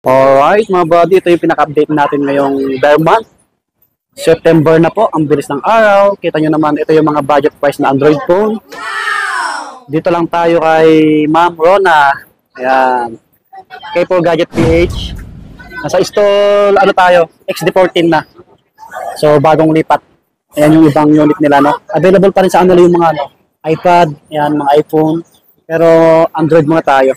Alright mga buddy, ito yung pinaka-update natin ngayong bare month. September na po, ang bilis ng araw. Kita nyo naman, ito yung mga budget price na Android phone. Dito lang tayo kay Ma'am Rona. Ayan. K4 Gadget PH. Nasa stall, ano tayo, XD14 na. So, bagong lipat. Ayan yung ibang unit nila, no? Available pa rin sa kanila yung mga iPad, ayan, mga iPhone. Pero Android muna tayo.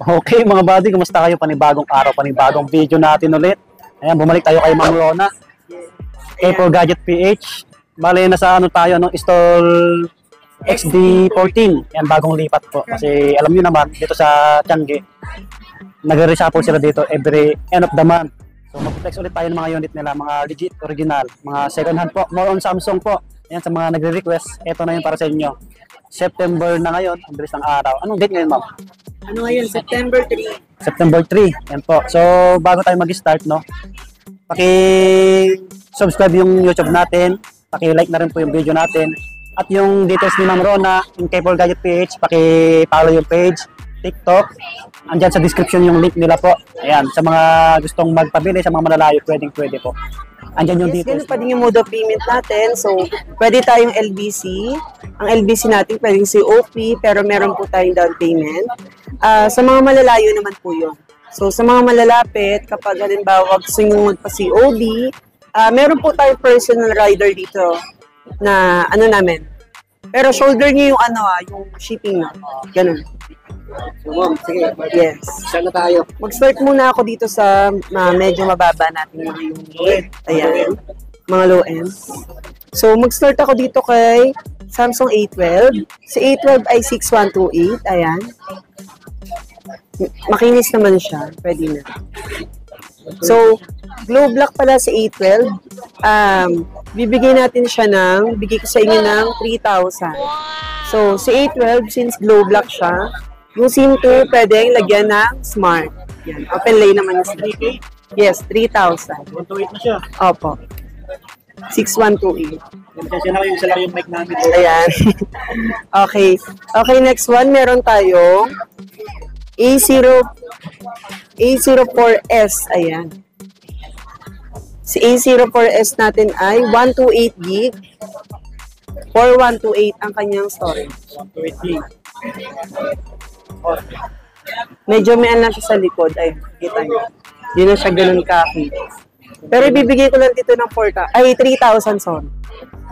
Okay mga buddy, kumusta kayo? Panibagong araw, panibagong video natin ulit. Ayan, bumalik tayo kay Ma'am Rona. K4 Gadget PH. Bale, nasa ano tayo, no? Stall XD14. Ayan, bagong lipat po. Kasi alam niyo naman, dito sa Tiangge, nagre-reshuffle sila dito every end of the month. So mag-flex ulit tayo ng mga unit nila, mga legit, original, mga second hand po. More on Samsung po. Ayan, sa mga nagre-request, ito na yung para sa inyo. September na ngayon, ang bilis ng araw. Anong date ngayon, ma'am? Ano ngayon? September 3. September 3. Yan po. So, bago tayo mag-start, no? Paki-subscribe yung YouTube natin. Paki-like na rin po yung video natin. At yung details ni Ma'am Rona, yung K4 Gadget PH, paki-follow yung page, TikTok. Andyan sa description yung link nila po. Ayan, sa mga gustong magpabili, sa mga malalayo, pwedeng-pwede po. Andyan yung details. Ganun pa din yung mode of payment natin. So, pwede tayong LBC. Ang LBC natin pwedeng COP, pero meron po tayong down payment. Sa mga malalayo naman po yun. So, sa mga malalapit, kapag halimbawa gusto nyo magpa-COD, meron po tayong personal rider dito na ano namin. Pero shoulder nyo yung ano yung shipping na. Ganun. So, ma'am, sige. Yes. Saan na tayo? Mag-start muna ako dito sa medyo mababa natin mga unit. Ayan. Mga low end. So, mag-start ako dito kay Samsung A12. Si A12 ay 6128. Ayan. Makinis naman siya. Pwede na. So, glow black pala si A12. Bibigay natin siya bigay ko sa inyo ng 3,000. So, si A12, since glow black siya, yung SIM 2, pwedeng lagyan ng smart. Yan. Open lane naman yung 3K? Yes, 3,000. 128 na siya. Opo. 6128. Kasi na yung salaryong mic namin. Ayan. Okay. Okay, next one. Meron tayo A04S. Ayan. Si A04S natin ay 128 gig. 4128 ang kanyang storage. 128 gig. Medyo may lang siya sa likod. Ay, kita nyo. Hindi na siya ganun kaki. Pero ibibigay ko lang dito ng 3,000 son.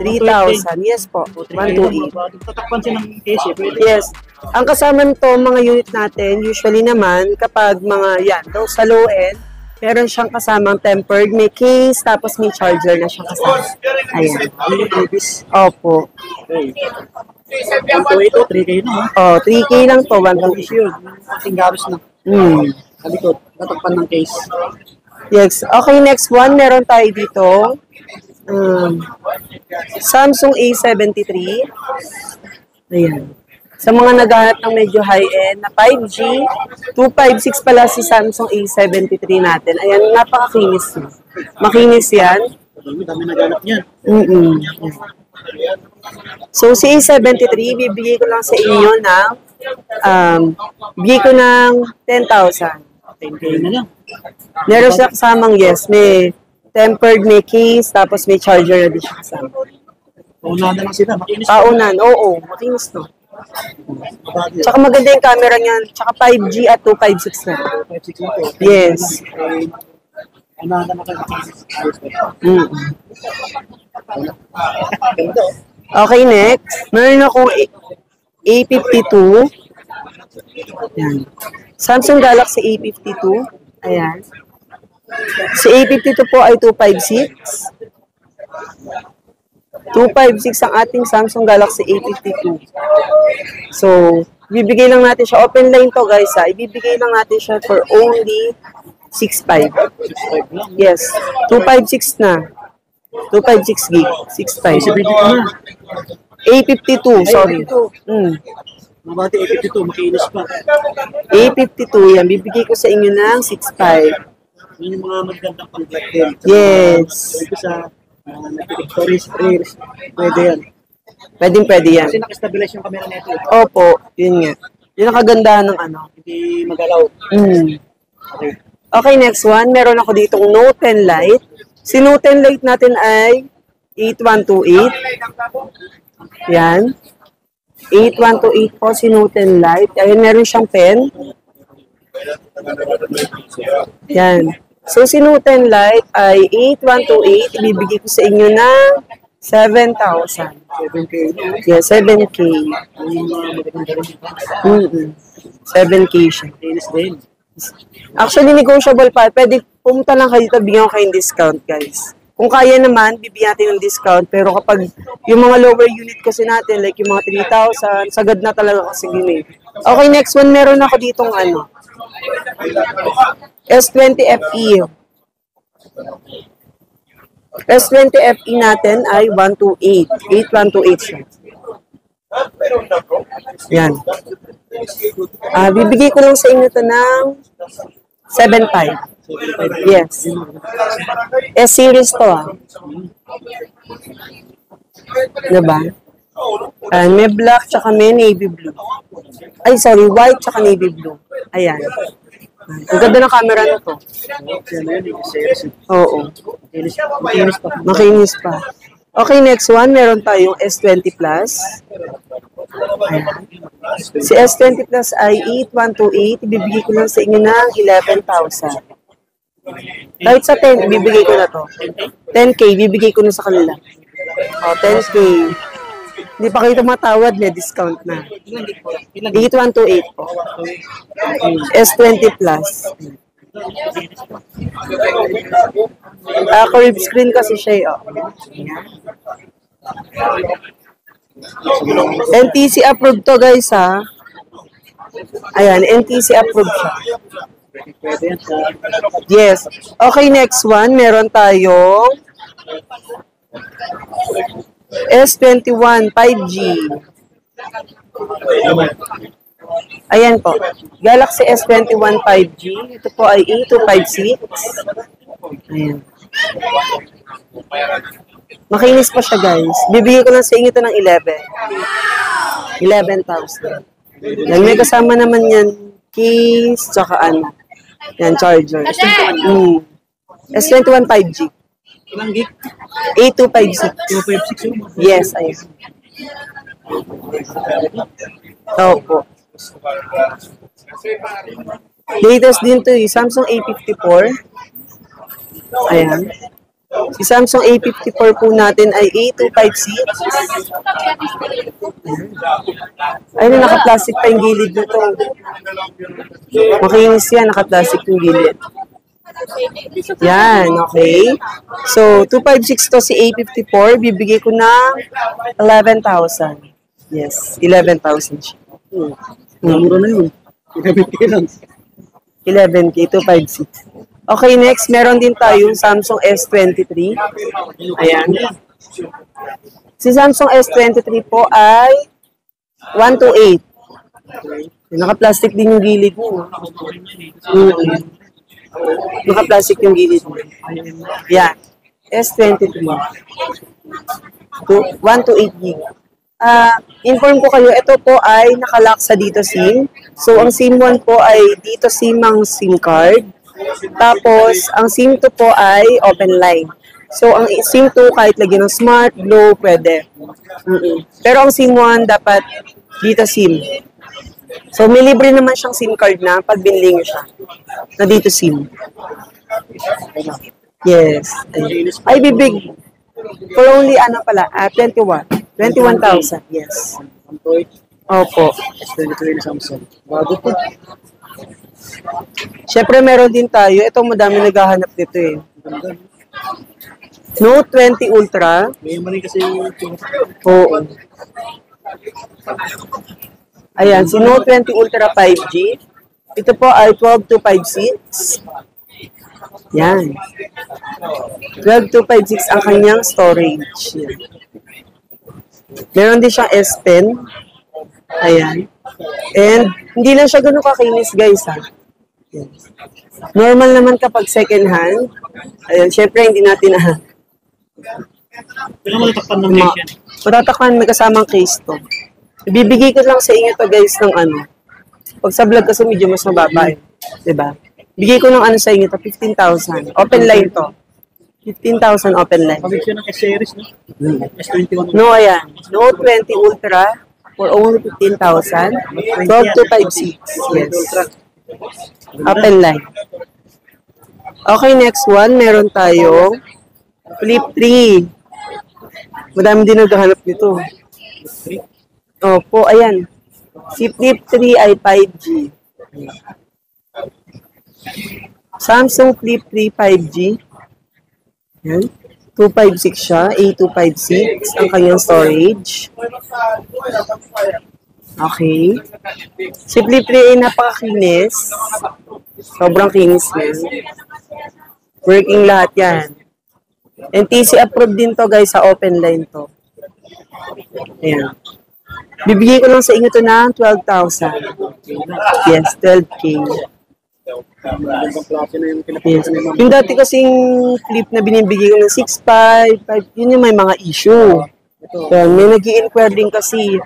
3,000. Yes po. 128. Tatakpan siya ng case. Yes. Ang kasama nito, mga unit natin, usually naman, kapag mga yan, sa low end, meron siyang kasamang tempered, may case, tapos may charger na siyang kasama. Ayan. Opo. Okay. 128 o 3K na ha? Oh, 3K lang to. 128. Yun. Kasing garos na. Sa likod. Tatakpan ng case. Yes. Okay, next one. Meron tayo dito. Samsung A73. Ayan. Sa mga naghahanap ng medyo high-end na 5G, 256 pala si Samsung A73 natin. Ayan, napakakinis niya. Makinis yan. Dami naghanap niyan. So, si A73, bibigay ko lang sa inyo ng bigay ko ng 10,000. 10K na lang. Meron siya kasamang, yes, may tempered, may case, tapos may charger na din siya kasama. Paunahan na lang sila. Makinis. Paunan, oo, makinis to. Tsaka maganda yung camera niyan, tsaka 5G at 256 na. 5.6 na po. Yes. Paunahan na lang kayo makinis. Okay, next. Meron akong A52. Ayan. Samsung Galaxy A52. Ayan. Si A52 po ay 256. 256 ang ating Samsung Galaxy A52. So, bibigay lang natin siya. Open line to guys ha. Ibibigay lang natin siya for only 6.5. Yes. 256 na. 256 gig. 6.5. A52, sorry. Mga bati, 82, makinis pa. A52 yan. Bibigay ko sa inyo ng 6.5. Yun yung mga magandang pang-black din. Yes. Ito sa Victorious Rails. Pwede yan. Pwede yan. Kasi nakastabilize yung camera nito. Opo, yun nga. Yun ang kagandahan ng ano. Hindi magalaw. Okay. Okay, next one. Meron ako ditong Note 10 Lite. Si Note 10 Lite natin ay 8128. Yan. 8128 po si Note 10 Lite. Ayun, meron siyang pen. Yan. So, si Note 10 Lite ay 8128. Ibibigay ko sa inyo ng 7,000. 7K. Yeah, 7K. 7K siya. Kinis din. Actually, negotiable pa. Pwede pumunta lang kayo dito, bigyan ko kayong discount, guys. Kung kaya naman, bibigyan natin ng discount. Pero kapag yung mga lower unit kasi natin, like yung mga 3,000, sagad na talaga kasi yun eh. Okay, next one. Meron ako ditong ano. S20 FE. S20 FE natin ay 128. 8128 siya. Yan. Bibigay ko lang sa inyo ito ng 7.5. Yes. S-series to Diba? May black tsaka may navy blue. Ay, sorry, white tsaka navy blue. Ayan. Ang ganda ng camera na to. Oo. Makinis pa. Okay, next one. Meron tayong S20 Plus. Ayan. Si S20 Plus ay 8128. Ibibigay ko lang sa inyo ng 11,000. Kahit sa 10, ibibigay ko na to. 10K, bibigay ko na sa kanila. 10K. Hindi pa kayo tumatawad, may discount na. 8128 po. S20 Plus. Curved screen kasi siya. NTC approved to, guys, ha. Ayan, NTC approved siya. Yes. Okay, next one. Meron tayong S21 5G. Ayan po. Galaxy S21 5G. Ito po ay A256. Ayan. Makinis pa siya, guys. Bibigay ko lang sa inyo ito ng 11,000. Yan, may kasama naman yan. Case, tsaka ano. Yan, charger. S21 5G. Ilang gig? A256. 256 yun. Yes, ayun. Opo. Latest din to eh. Samsung A54. Ayan. Si Samsung A54 po natin ay A256. Ayun, naka-plastic pa yung gilid na to. Makinis yan, naka-plastic yung gilid. Yan, okay. So, 256 to si A54. Bibigay ko na 11,000. Yes, 11,000 siya. Mura na yun. 11K lang. 11K, 256. Okay, next, meron din tayong Samsung S23. Ayan. Si Samsung S23 po ay 128. Naka-plastic din yung gilid niya. Naka-plastic yung gilid niya. Yan. S23. 128 gig. Inform ko kayo, ito po ay nakalock sa Dito SIM. So, ang SIM 1 po ay Dito SIM ang SIM card. Tapos, ang SIM 2 po ay open line. So, ang SIM 2, kahit lagyan ng Smart, Glow, pwede. Pero ang SIM 1, dapat Dito SIM. So, may libre naman siyang SIM card na pag binili nyo siya. Na Dito SIM. Yes. Ay, bibig. For only, 21,000. Yes. Opo. S23 na Samsung. Bago po. Siyempre, meron din tayo. Ito, madami naghahanap dito eh. Note 20 Ultra. May mali kasi yung... Oo. Ayan, si Note 20 Ultra 5G. Ito po ay 12256. Yan. 12256 ang kanyang storage. Yan. Meron din siyang S Pen. Ayan. And hindi lang siya ganun kakinis, guys, ha. Normal naman kapag second hand. Ayan, syempre hindi natin Kailan mo natakpan ng case yan? matatakpan, may kasamang case to. Ibibigay ko lang sa inyo to, guys, ng ano. Pag sa vlog kasi medyo mas mababa yun. Diba? Bigay ko ng ano sa inyo to, 15,000. Open line to. 15,000 open line. Pabig siya ng S-series, no? S21. No, ayan. Note 20 Ultra for only 15,000. 12256. Yes. Open line. Okay, next one. Meron tayong Flip 3. Madami din naghahanap nito. Opo, ayan. Si Flip 3 ay 5G. Samsung Flip 3 5G. Ayan. 256 siya. A256 ang kanyang storage. Okay. Si Flip 3 ay napakakinis. Sobrang kinis niya. Working lahat yan. NTC approved din to, guys, sa open line to. Ayan. Bibigay ko lang sa inyo to ng 12,000. Yes, 12K. Yes. Yung dati kasing Flip na binibigay ko ng 6,500, 5, yun yung may mga issue. Yan, may nag-i-inquire din kasi.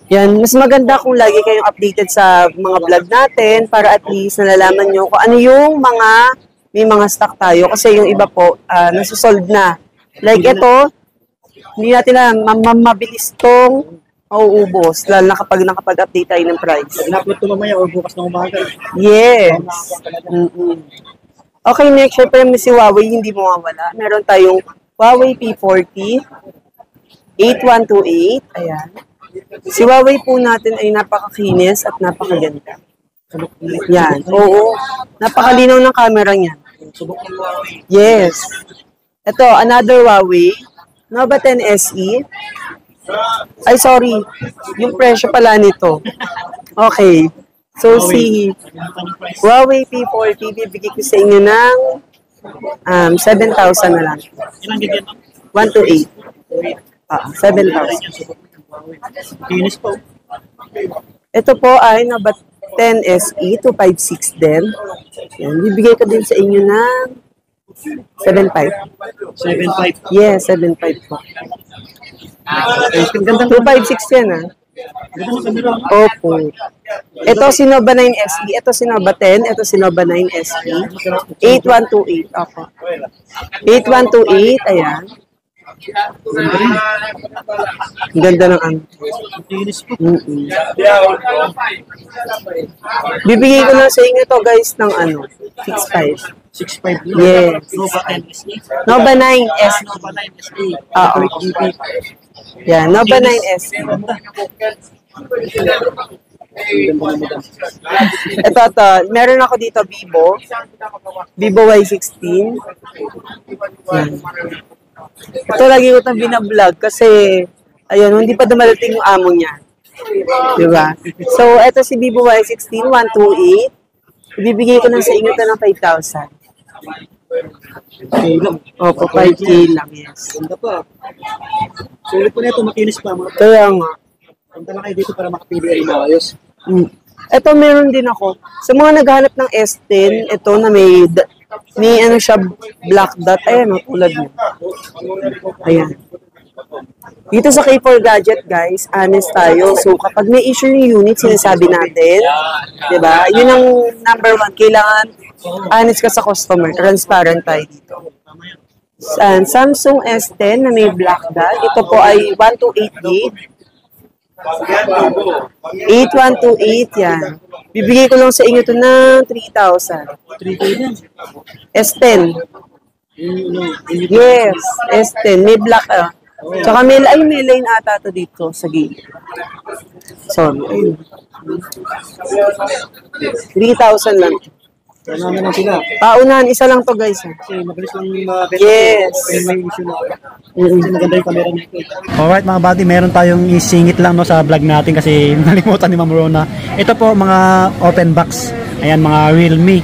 Yan, mas maganda kung lagi kayong updated sa mga vlog natin para at least nalalaman nyo kung ano yung mga may mga stock tayo kasi yung iba po nasusolve na. Like ito, hindi natin na mabilis tong mauubos lalo na kapag nakapag-update tayo ng price. In-upload ito mamaya o bukas na umaga. Yes. Okay, next, syempre may si Huawei, hindi mawawala. Meron tayong Huawei P40 8128. Ayan. Si Huawei po natin ay napakakinis at napakaganda. Yan. Oo. Napakalinaw ng camera niya. Yes. Ito, another Huawei. Nova 10 SE. Ay, sorry. Yung presyo pala nito. Okay. So, si Huawei P40, bibigay ko sa inyo ng 7,000 na lang. 128. 7,000. Kinis po. Ito po ay Nova 10 SE 256 din. Yan, bibigay ko din sa inyo ng 7,500. 7.5. Yes, 7,500 po. 256 yan, ha? Opo. Ito si Nova 9 SE, ito si Nova 10, ito si Nova 9 SE. 8128, opo. 8128, ayan. Ang ganda ng ano. Bibigay ko lang sa inyo to, guys, ng ano, 6,500. 6.5. Yes. Nova 10 SE. Nova 9 SE. Nova 9 SE. Oo. Yan, Nova 9 SE. Ito. Meron ako dito, Vivo. Vivo Y16. Yan. Ito lagi ko itong binablog kasi, ayun, hindi pa dumalating yung amo niya. Diba? So, ito si Vivo Y16, 128. Ibibigay ko lang sa inyo ito ng 5,000. Opo, 5K lang, yes. Ganda pa. Sulit po na ito, makinis pa. Kaya nga. Punta na kayo dito para makapili rin maayos. Ito meron din ako. Sa mga naghahanap ng S10, ito na may ano siya, black dot. Ayan, tulad mo. Ayan. Dito sa K4 Gadget, guys, honest tayo. So, kapag may issue yung unit, sinasabi natin. Diba? Yun ang number one. Kailangan honest ka sa customer. Transparent tayo dito. And Samsung S10 na may black dot. Ito po ay 128 gig. 8128 yan. Bibigay ko lang sa inyo ito ng 3,000. 3K na. S10. Yes, S10. May black. Tsaka may line ata ito dito sa gilid. Sorry. 3,000 lang. Ano naman sila? Paunahan, isa lang to, guys. Kasi mabilis lang yung mga Yes. may issue na. Kasi maganda yung camera nito. Alright mga buddy, meron tayong isingit lang no, sa vlog natin kasi nalimutan ni Ma'am Rona. Ito po mga open box. Ayan mga Realme.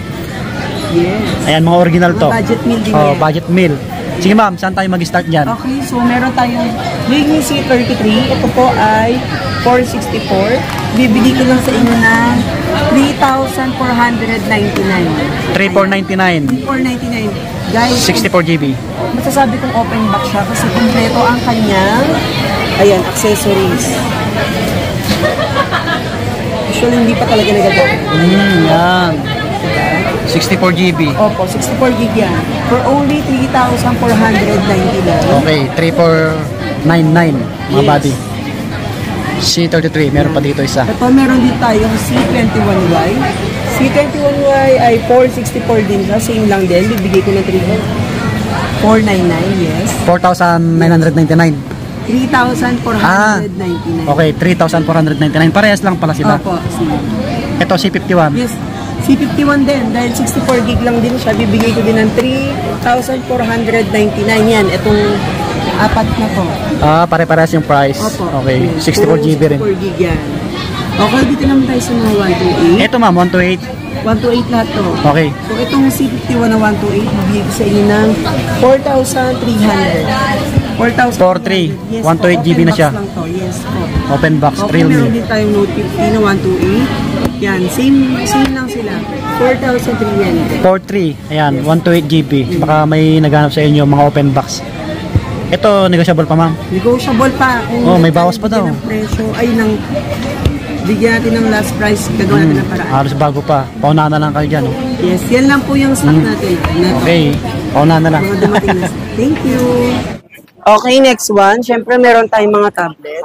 Yes. Ayan mga original to. Budget meal din Oh, yan. budget meal. Sige ma'am, saan tayo mag-start dyan? Okay, so meron tayong Realme C33. Ito po ay 464. Bibili ko lang sa inyo ng 3,499. 3,499. 499. Guys, 64GB. masasabi kong open box siya kasi kompleto ang kanyang accessories. Usually hindi pa talaga nagagamit. Yan. 64GB. Opo, 64 gig yan. For only 3,499. Okay, 3,499 mga Yes. buddy. C33, meron pa dito isa. Ito, meron din tayong C21Y. C21Y ay 464 din siya. Same lang din. Bibigay ko ng 3,499, yes. 4,999. 3,499. Okay, 3,499. Parehas lang pala sila. Opo, sige. Ito C51. Yes, C51 din. Dahil 64 gig lang din siya, bibigay ko din ng 3,499 yan. Itong apat na to. Pare-parehas yung price. Opo. Okay, Yes. 64GB rin. 64 gig yan. Okay, dito naman tayo sa mga 128. Ito ma'am, 128. 128 lahat to. Okay. So, itong C51 na 128, bibigay ko sa inyo ng 4,300. 4,300. Yes, 128 GB na siya. Lang to. Yes po. Open box, Okay, Realme. meron din tayong Note 50 na 128. Yan, same lang sila. 4,300. 4,300. Ayan, 128GB. Baka may naghanap sa inyo mga open box. Ito, negotiable pa ma'am. Negotiable pa. Kung Oh, may bawas pa daw. bigyan ng presyo, bigyan natin ng last price, gagawa natin ng paraan. Halos bago pa. Paunahan na lang kayo dyan. Oh. Yes, yan lang po yung stock natin. Okay, paunahan na lang. Mga dumating na. Thank you. Okay, next one. Siyempre, meron tayong mga tablet.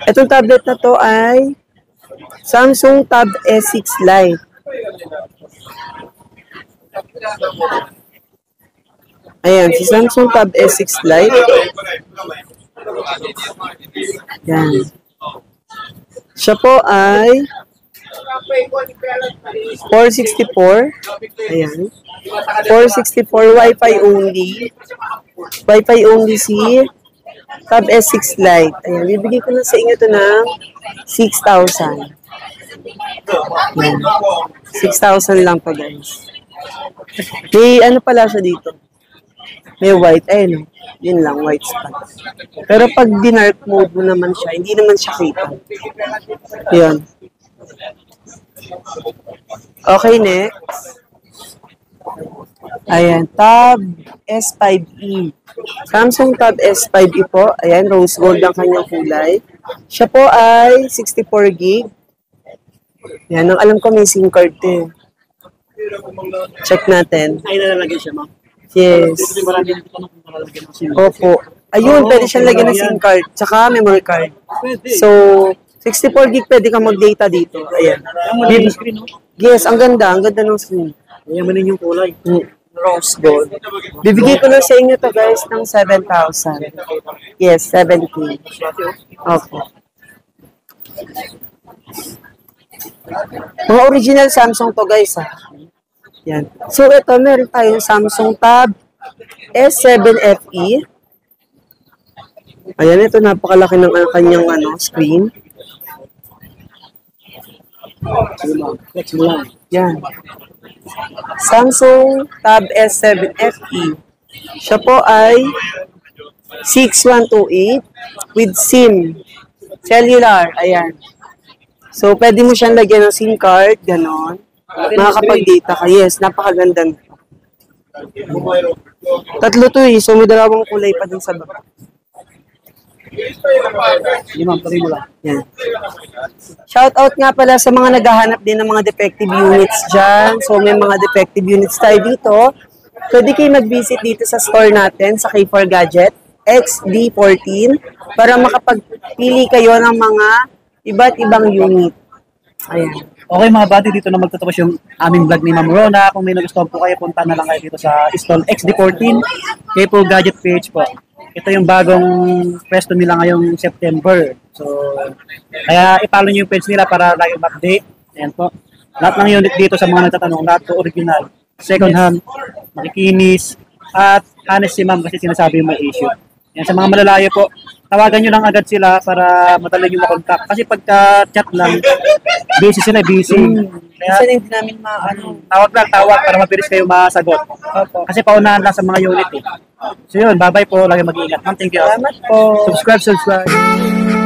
Itong tablet na to ay Samsung Tab S6 Lite. Ayan, si Samsung Tab S6 Lite. Yan. Siya po ay 464. Ayan. 464 Wi-Fi only. Wi-Fi only si Tab S6 Lite. Ayan, bibigay ko na sa inyo to ng 6,000. Ayan. 6,000 lang pa guys. May ano pala siya dito. May white. Ayun. Yun lang, white spot. Pero pag dinark mode mo naman siya, hindi naman siya kita. Ayan. Okay, next. Ayan, Tab S5e. Samsung Tab S5e po. Ayan, rose gold ang kanyang kulay. Siya po ay 64 gig. Yan, ang alam ko may SIM card din. Check natin. Ay, nalalagay siya ma'am. Yes. Opo. Ayun, pwede siyang lagyan ng SIM card. Tsaka memory card. So, 64 gig pwede kang mag-data dito. Ayan. Yes, ang ganda. Ang ganda ng SIM. Yamanin yung kulay. Rose gold. Bibigay ko na sa inyo to guys ng 7,000. Yes, 7K. Okay. Mga original Samsung to guys ha. Yan. So ito, meron tayong Samsung Tab S7 FE. Ayan, ito napakalaki ng kanyang screen. Yan. Samsung Tab S7 FE. Siya po ay 6128 with SIM. Cellular. Ayan. So, pwede mo siyang lagyan ng SIM card, ganon. Makakapag-data ka. Yes, napakaganda nito. Tatlo to eh. So, may dalawang kulay pa din sa baba. Yan. Shout out nga pala sa mga naghahanap din ng mga defective units dyan. So, may mga defective units tayo dito. Pwede kayo mag-visit dito sa store natin sa K4 Gadget XD14 para makapagpili kayo ng mga iba't ibang unit. Ayan. Okay mga buddy, dito na magtatapos yung aming vlog ni Ma'am Rona. Kung may nagustuhan po kayo, punta na lang kayo dito sa stall XD14 K4 Gadget page po. Ito yung bagong pwesto nila ngayong September. So, kaya i-follow nyo yung page nila para lagi mag-update. Ayan po. Lahat ng unit dito sa mga nagtatanong, lahat po original. Second hand, makikinis, at honest si ma'am kasi sinasabi yung may issue. Yan, sa mga malalayo po, tawagan nyo lang agad sila para madali nyo makontak. Kasi pagka chat lang, Busy sila, busy. Kaya, Kasi hindi namin maano. tawag para mabilis kayo masagot. Opo. Kasi paunahan lang sa mga unit eh. So yun, bye-bye po. Lagi mag-iingat. Ma'am, thank you. Salamat po. Subscribe.